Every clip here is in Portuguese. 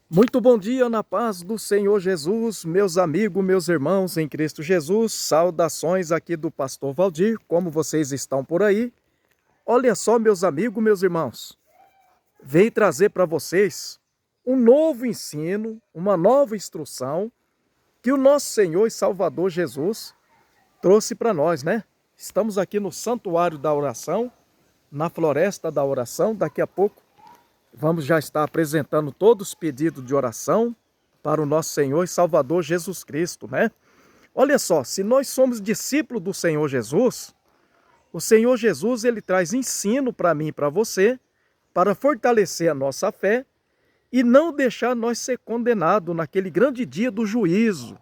Muito bom dia na paz do Senhor Jesus, meus amigos, meus irmãos em Cristo Jesus. Saudações aqui do Pastor Valdir, como vocês estão por aí? Olha só, meus amigos, meus irmãos, veio trazer para vocês um novo ensino, uma nova instrução que o nosso Senhor e Salvador Jesus trouxe para nós, né? Estamos aqui no Santuário da Oração, na Floresta da Oração. Daqui a pouco vamos já estar apresentando todos os pedidos de oração para o nosso Senhor e Salvador Jesus Cristo, né? Olha só, se nós somos discípulos do Senhor Jesus, o Senhor Jesus ele traz ensino para mim e para você, para fortalecer a nossa fé e não deixar nós ser condenados naquele grande dia do juízo,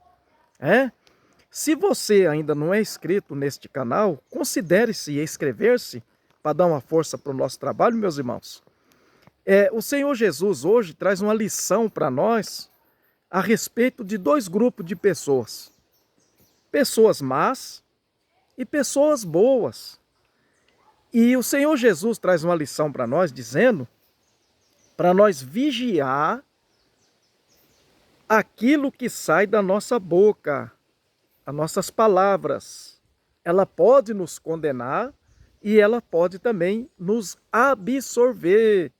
é? Se você ainda não é inscrito neste canal, considere-se inscrever-se para dar uma força para o nosso trabalho, meus irmãos. O Senhor Jesus hoje traz uma lição para nós a respeito de dois grupos de pessoas. Pessoas más e pessoas boas. E o Senhor Jesus traz uma lição para nós dizendo para nós vigiar aquilo que sai da nossa boca, as nossas palavras. Ela pode nos condenar e ela pode também nos absorver.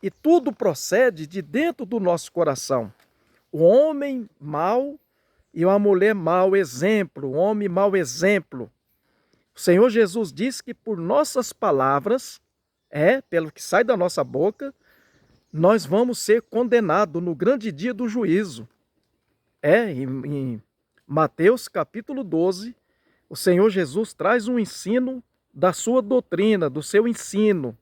E tudo procede de dentro do nosso coração. O homem mau e uma mulher mau exemplo, o homem mau exemplo. O Senhor Jesus diz que por nossas palavras, pelo que sai da nossa boca, nós vamos ser condenados no grande dia do juízo. Em Mateus capítulo 12, o Senhor Jesus traz um ensino da sua doutrina, do seu ensino,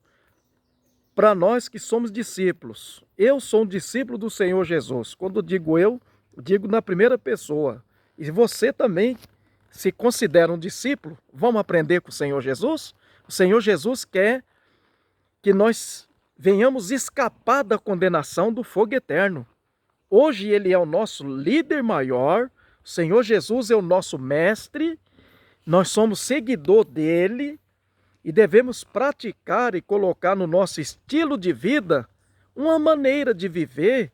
para nós que somos discípulos. Eu sou um discípulo do Senhor Jesus. Quando digo eu, digo na primeira pessoa. E você também se considera um discípulo? Vamos aprender com o Senhor Jesus? O Senhor Jesus quer que nós venhamos escapar da condenação do fogo eterno. Hoje ele é o nosso líder maior, o Senhor Jesus é o nosso mestre, nós somos seguidor dele, e devemos praticar e colocar no nosso estilo de vida uma maneira de viver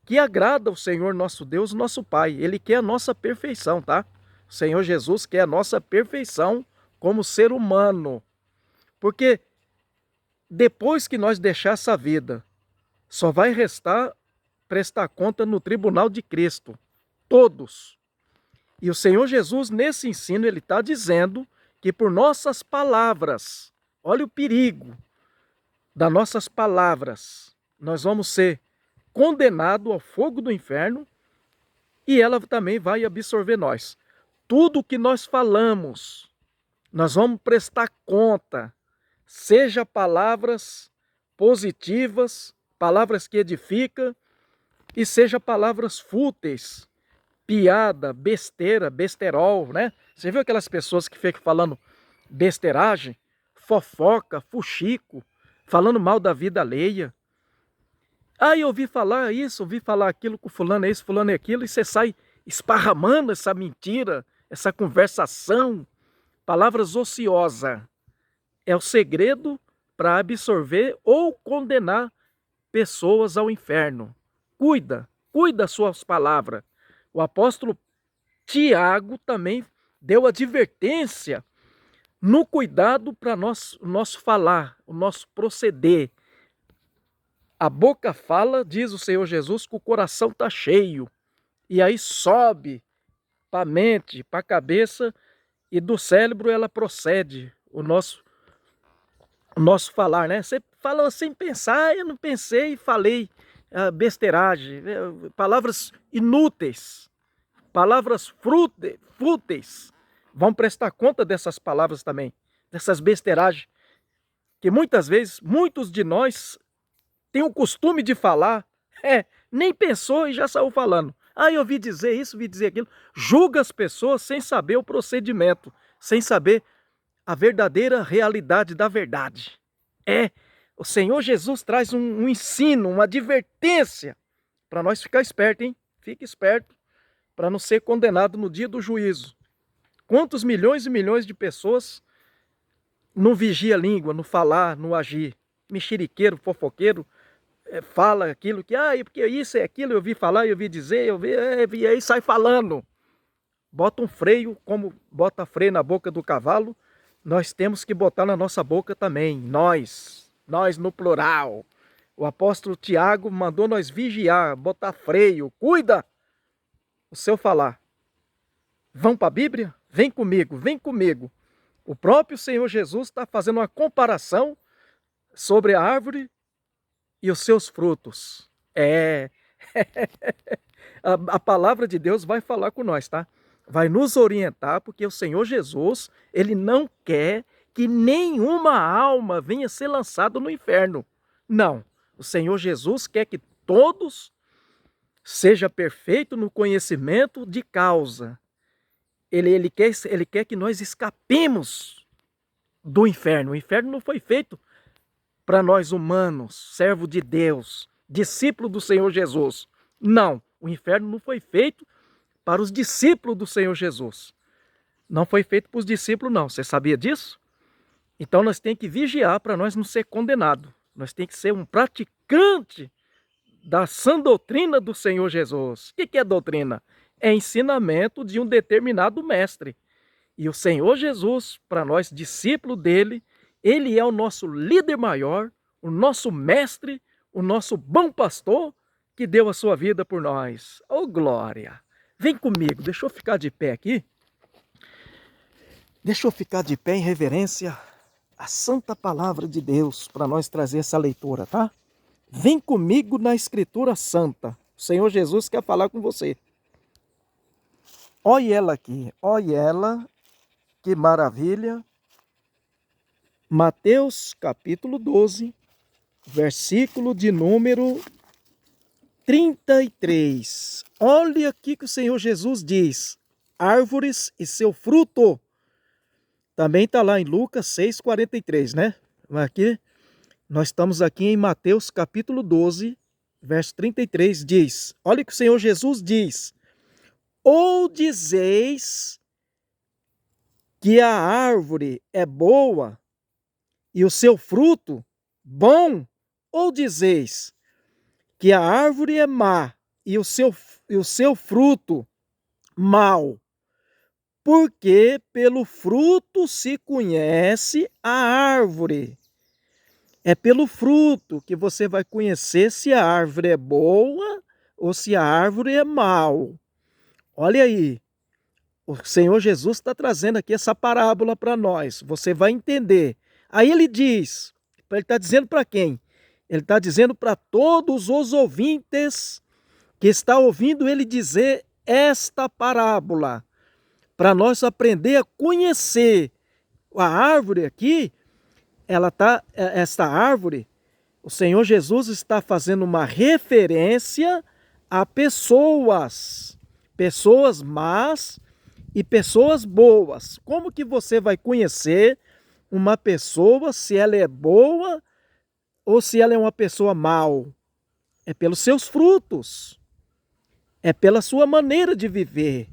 que agrada ao Senhor nosso Deus, nosso Pai. Ele quer a nossa perfeição, tá? O Senhor Jesus quer a nossa perfeição como ser humano. Porque depois que nós deixar essa vida, só vai restar prestar conta no tribunal de Cristo. Todos. E o Senhor Jesus, nesse ensino, ele está dizendo que por nossas palavras, olha o perigo das nossas palavras, nós vamos ser condenados ao fogo do inferno e ela também vai absorver nós. Tudo que nós falamos, nós vamos prestar conta, seja palavras positivas, palavras que edificam, e seja palavras fúteis, piada, besteira, besterol, né? Você viu aquelas pessoas que ficam falando besteiragem, fofoca, fuxico, falando mal da vida alheia? Eu ouvi falar isso, ouvi falar aquilo com fulano é isso, fulano é aquilo, e você sai esparramando essa mentira, essa conversação, palavras ociosas. É o segredo para absorver ou condenar pessoas ao inferno. Cuida das suas palavras. O apóstolo Tiago também deu advertência no cuidado para o nosso falar, o nosso proceder. A boca fala, diz o Senhor Jesus, que o coração está cheio. E aí sobe para a mente, para a cabeça, e do cérebro ela procede, o nosso falar, né? Você fala sem pensar, eu não pensei e falei besteiragem, palavras inúteis. Palavras fúteis. Vão prestar conta dessas palavras também, dessas besteiragens, que muitas vezes, muitos de nós têm o costume de falar, nem pensou e já saiu falando. Eu ouvi dizer isso, ouvi dizer aquilo. Julga as pessoas sem saber o procedimento, sem saber a verdadeira realidade da verdade. O Senhor Jesus traz um ensino, uma advertência, para nós ficar esperto, hein? Fique esperto, para não ser condenado no dia do juízo. Quantos milhões e milhões de pessoas não vigia a língua, no falar, no agir? Mexeriqueiro, fofoqueiro, fala aquilo que, porque isso é aquilo, eu ouvi falar, eu ouvi dizer, e aí sai falando. Bota um freio, como bota freio na boca do cavalo, nós temos que botar na nossa boca também, nós no plural. O apóstolo Tiago mandou nós vigiar, botar freio, cuida o seu falar. Vão para a Bíblia? Vem comigo, vem comigo. O próprio Senhor Jesus está fazendo uma comparação sobre a árvore e os seus frutos. A palavra de Deus vai falar com nós, tá? Vai nos orientar, porque o Senhor Jesus, ele não quer que nenhuma alma venha ser lançada no inferno. Não. O Senhor Jesus quer que todos sejam perfeitos no conhecimento de causa. Ele quer que nós escapemos do inferno. O inferno não foi feito para nós humanos, servo de Deus, discípulo do Senhor Jesus. Não, o inferno não foi feito para os discípulos do Senhor Jesus. Não foi feito para os discípulos, não. Você sabia disso? Então nós temos que vigiar para nós não ser condenados. Nós temos que ser um praticante da sã doutrina do Senhor Jesus. O que é doutrina? É ensinamento de um determinado mestre. E o Senhor Jesus, para nós discípulos dele, ele é o nosso líder maior, o nosso mestre, o nosso bom pastor, que deu a sua vida por nós. Oh, glória! Vem comigo, deixa eu ficar de pé aqui. Deixa eu ficar de pé em reverência à santa palavra de Deus, para nós trazer essa leitura, tá? Vem comigo na Escritura Santa. O Senhor Jesus quer falar com você. Olha ela aqui, olha ela, que maravilha. Mateus capítulo 12, versículo de número 33. Olha aqui que o Senhor Jesus diz: árvores e seu fruto. Também está lá em Lucas 6,43, né? Aqui, nós estamos aqui em Mateus capítulo 12, verso 33, diz: olha o que o Senhor Jesus diz: ou dizeis que a árvore é boa e o seu fruto bom, ou dizeis que a árvore é má e o seu fruto mau? Porque pelo fruto se conhece a árvore. É pelo fruto que você vai conhecer se a árvore é boa ou se a árvore é mau. Olha aí, o Senhor Jesus está trazendo aqui essa parábola para nós. Você vai entender. Aí ele diz, ele está dizendo para quem? Ele está dizendo para todos os ouvintes que estão ouvindo ele dizer esta parábola, para nós aprender a conhecer a árvore aqui. Esta árvore, o Senhor Jesus está fazendo uma referência a pessoas más e pessoas boas. Como que você vai conhecer uma pessoa, se ela é boa ou se ela é uma pessoa mal? É pelos seus frutos, é pela sua maneira de viver,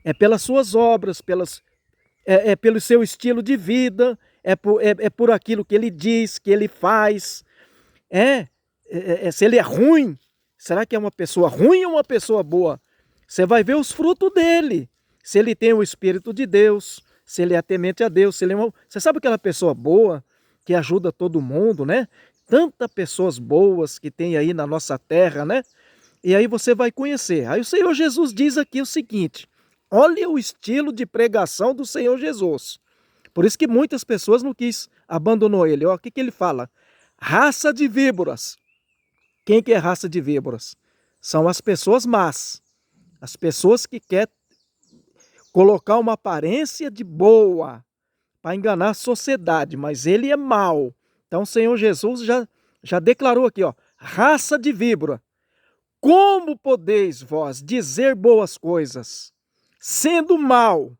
é pelas suas obras, pelo seu estilo de vida, é por aquilo que ele diz, que ele faz. Se ele é ruim, será que é uma pessoa ruim ou uma pessoa boa? Você vai ver os frutos dele. Se ele tem o Espírito de Deus, se ele é temente a Deus, se ele Você sabe aquela pessoa boa que ajuda todo mundo, né? Tantas pessoas boas que tem aí na nossa terra, né? E aí você vai conhecer. Aí o Senhor Jesus diz aqui o seguinte: olha o estilo de pregação do Senhor Jesus. Por isso que muitas pessoas não abandonou ele. Ó, o que ele fala? Raça de víboras. Quem que é raça de víboras? São as pessoas más. As pessoas que querem colocar uma aparência de boa para enganar a sociedade, mas ele é mau. Então o Senhor Jesus já declarou aqui, ó, raça de víbora. Como podeis vós dizer boas coisas, sendo mal?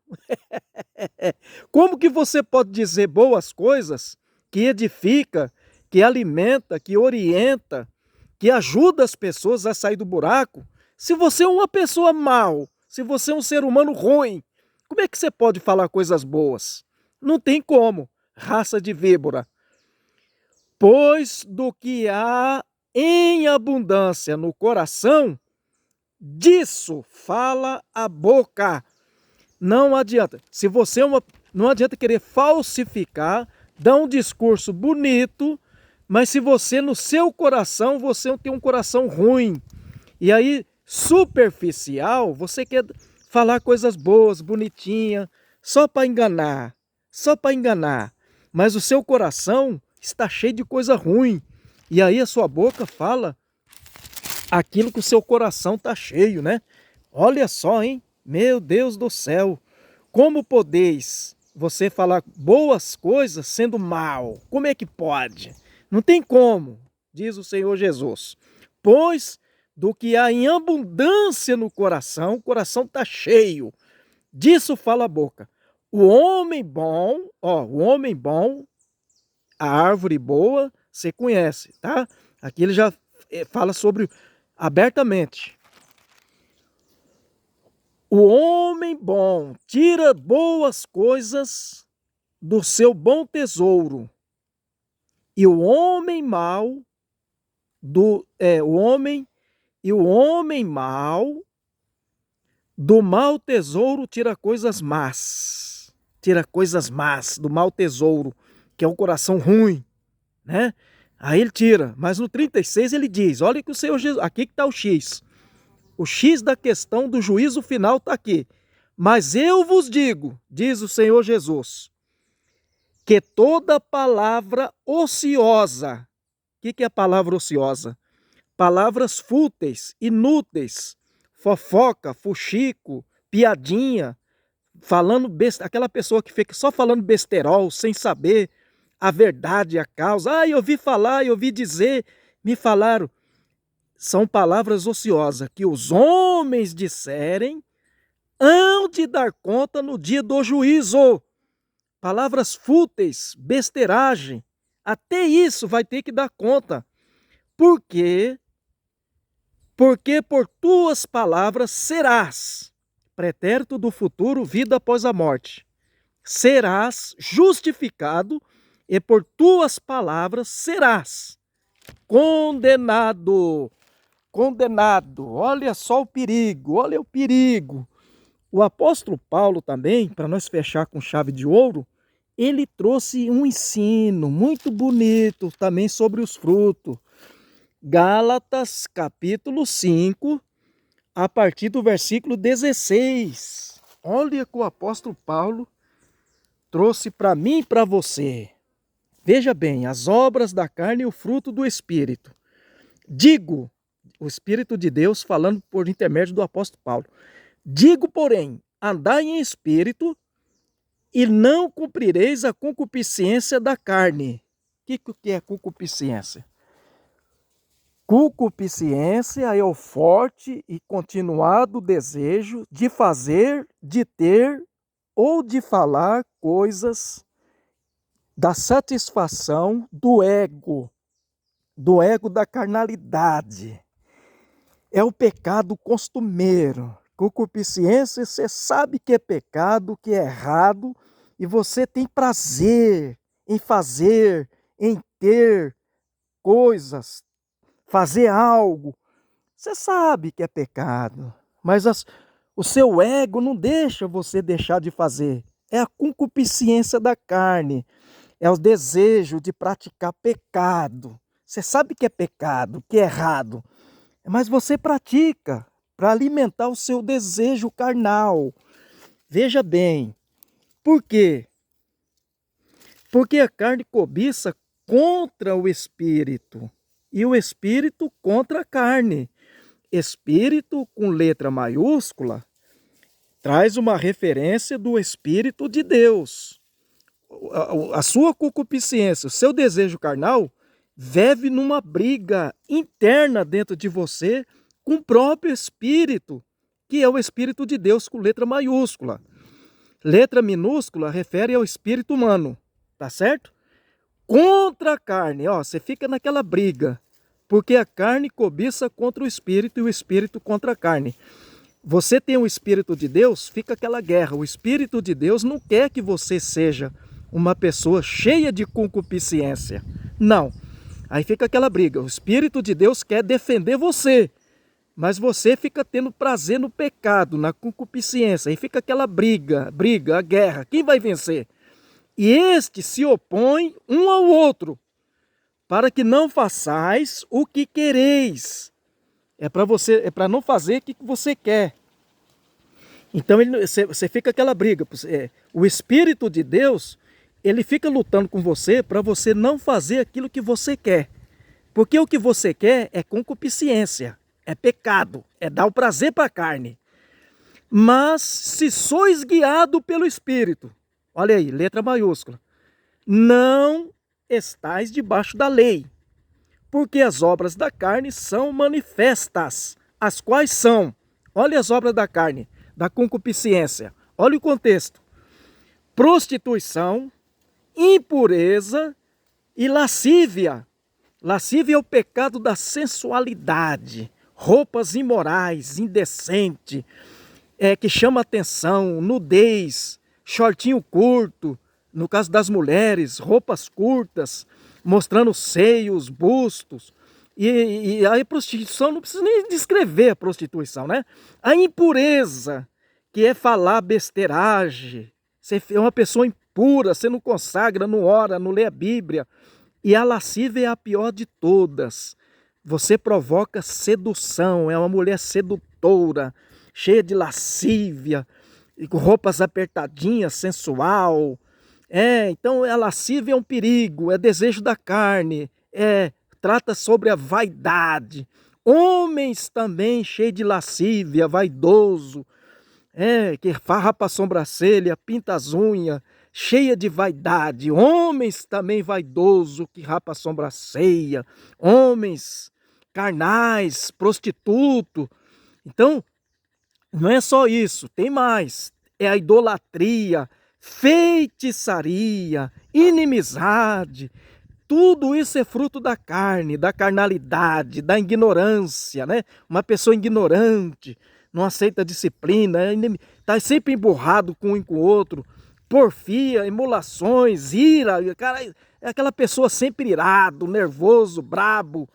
Como que você pode dizer boas coisas que edifica, que alimenta, que orienta, que ajuda as pessoas a sair do buraco, se você é uma pessoa mal, se você é um ser humano ruim? Como é que você pode falar coisas boas? Não tem como, raça de víbora. Pois do que há em abundância no coração, disso fala a boca. Não adianta. Se você não adianta querer falsificar, dar um discurso bonito, mas se você no seu coração, você tem um coração ruim. E aí, superficial, você quer falar coisas boas, bonitinhas, só para enganar, só para enganar. Mas o seu coração está cheio de coisa ruim. E aí a sua boca fala aquilo que o seu coração está cheio, né? Olha só, hein? Meu Deus do céu! Como podeis você falar boas coisas sendo mal? Como é que pode? Não tem como, diz o Senhor Jesus. Pois do que há em abundância no coração, o coração está cheio. Disso fala a boca. O homem bom, a árvore boa, você conhece, tá? Aqui ele já fala sobre abertamente. O homem bom tira boas coisas do seu bom tesouro. E o homem mau do mau tesouro tira coisas más. Tira coisas más do mau tesouro, que é o coração ruim, né? Aí ele tira, mas no 36 ele diz, olha que o Senhor Jesus, aqui que está o X. O X da questão do juízo final está aqui. Mas eu vos digo, diz o Senhor Jesus, que toda palavra ociosa, o que é a palavra ociosa? Palavras fúteis, inúteis, fofoca, fuxico, piadinha, falando aquela pessoa que fica só falando besterol, sem saber a verdade, a causa. Ah, eu ouvi falar, eu ouvi dizer, me falaram. São palavras ociosas que os homens disserem hão de dar conta no dia do juízo. Palavras fúteis, besteiragem, até isso vai ter que dar conta. Por quê? Porque por tuas palavras serás, pretérito do futuro, vida após a morte. Serás justificado e por tuas palavras serás condenado. Condenado, olha só o perigo, olha o perigo. O apóstolo Paulo também, para nós fechar com chave de ouro, ele trouxe um ensino muito bonito também sobre os frutos. Gálatas capítulo 5, a partir do versículo 16. Olha que o apóstolo Paulo trouxe para mim e para você. Veja bem, as obras da carne e o fruto do Espírito. Digo, o Espírito de Deus falando por intermédio do apóstolo Paulo. Digo, porém, andai em espírito e não cumprireis a concupiscência da carne. O que é concupiscência? Concupiscência é o forte e continuado desejo de fazer, de ter ou de falar coisas da satisfação do ego da carnalidade. É o pecado costumeiro. Concupiscência, você sabe que é pecado, que é errado, e você tem prazer em fazer, em ter coisas, fazer algo. Você sabe que é pecado, mas o seu ego não deixa você deixar de fazer. É a concupiscência da carne, é o desejo de praticar pecado. Você sabe que é pecado, que é errado, mas você pratica para alimentar o seu desejo carnal. Veja bem, por quê? Porque a carne cobiça contra o espírito e o espírito contra a carne. Espírito com letra maiúscula traz uma referência do Espírito de Deus. A sua concupiscência, o seu desejo carnal, vive numa briga interna dentro de você com o próprio Espírito, que é o Espírito de Deus com letra maiúscula. Letra minúscula refere ao espírito humano, tá certo? Contra a carne, você fica naquela briga, porque a carne cobiça contra o espírito e o espírito contra a carne. Você tem o Espírito de Deus, fica aquela guerra. O Espírito de Deus não quer que você seja uma pessoa cheia de concupiscência. Não. Aí fica aquela briga. O Espírito de Deus quer defender você, mas você fica tendo prazer no pecado, na concupiscência. Aí fica aquela briga, a guerra. Quem vai vencer? E este se opõe um ao outro, para que não façais o que quereis. É para não fazer o que você quer. Então você fica aquela briga. O Espírito de Deus, ele fica lutando com você para você não fazer aquilo que você quer. Porque o que você quer é concupiscência, é pecado, é dar o prazer para a carne. Mas se sois guiado pelo Espírito, olha aí, letra maiúscula, não estais debaixo da lei, porque as obras da carne são manifestas, as quais são, olha as obras da carne, da concupiscência, olha o contexto: prostituição, impureza e lascívia. Lascívia é o pecado da sensualidade, roupas imorais, indecente, que chama atenção, nudez, shortinho curto, no caso das mulheres, roupas mostrando seios, bustos. E a prostituição, não precisa nem descrever a prostituição, né? A impureza, que é falar besteiragem, você é uma pessoa impura, você não consagra, não ora, não lê a Bíblia. E a lascívia é a pior de todas. Você provoca sedução, é uma mulher sedutora, cheia de lascívia, com roupas apertadinhas, sensual. Então a lascívia é um perigo, é desejo da carne, trata sobre a vaidade. Homens também cheios de lascívia, vaidoso, que farrapa a sobrancelha, pinta as unhas, cheia de vaidade. Homens também vaidoso, que rapa a sobrancelha, homens carnais, prostituto. Então, não é só isso, tem mais. É a idolatria, feitiçaria, inimizade. Tudo isso é fruto da carne, da carnalidade, da ignorância, né? Uma pessoa ignorante, não aceita disciplina, está sempre emburrado com um e com o outro. Porfia, emulações, ira, cara, é aquela pessoa sempre irado, nervoso, brabo,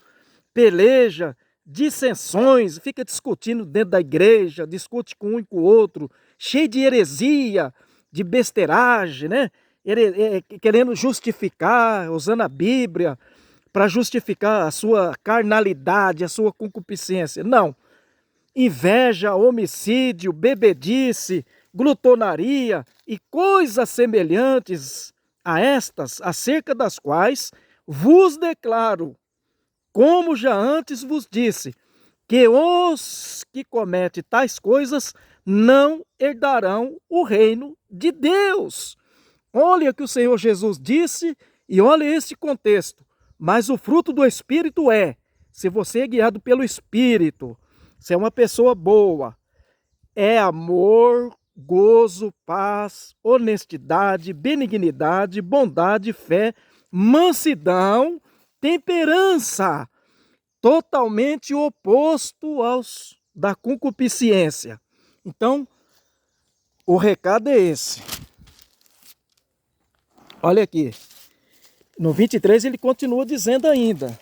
peleja, dissensões, fica discutindo dentro da igreja, discute com um e com o outro, cheio de heresia, de besteiragem, né? Querendo justificar, usando a Bíblia para justificar a sua carnalidade, a sua concupiscência. Não. Inveja, homicídio, bebedice, glutonaria e coisas semelhantes a estas, acerca das quais vos declaro, como já antes vos disse, que os que cometem tais coisas não herdarão o reino de Deus. Olha o que o Senhor Jesus disse e olha esse contexto. Mas o fruto do Espírito se você é guiado pelo Espírito, você é uma pessoa boa, é amor, gozo, paz, honestidade, benignidade, bondade, fé, mansidão, temperança, totalmente oposto aos da concupiscência. Então, o recado é esse. Olha aqui, no 23 ele continua dizendo ainda: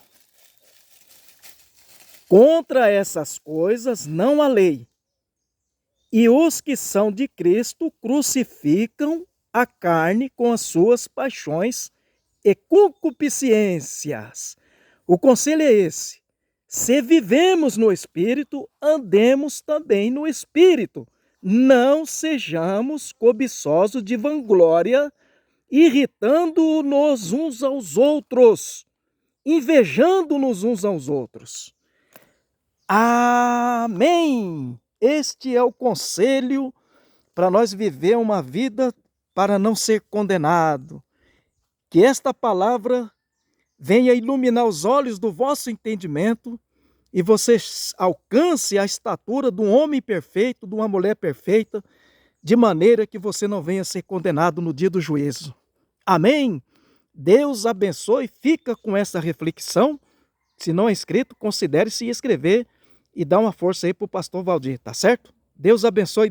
contra essas coisas não há lei, e os que são de Cristo crucificam a carne com as suas paixões e concupiscências. O conselho é esse: se vivemos no Espírito, andemos também no Espírito. Não sejamos cobiçosos de vanglória, irritando-nos uns aos outros, invejando-nos uns aos outros. Amém! Este é o conselho para nós viver uma vida para não ser condenado. Que esta palavra venha iluminar os olhos do vosso entendimento e você alcance a estatura de um homem perfeito, de uma mulher perfeita, de maneira que você não venha ser condenado no dia do juízo. Amém? Deus abençoe, fica com essa reflexão. Se não é inscrito, considere se inscrever e dá uma força aí para o pastor Valdir, tá certo? Deus abençoe,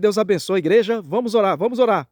igreja. Vamos orar, vamos orar.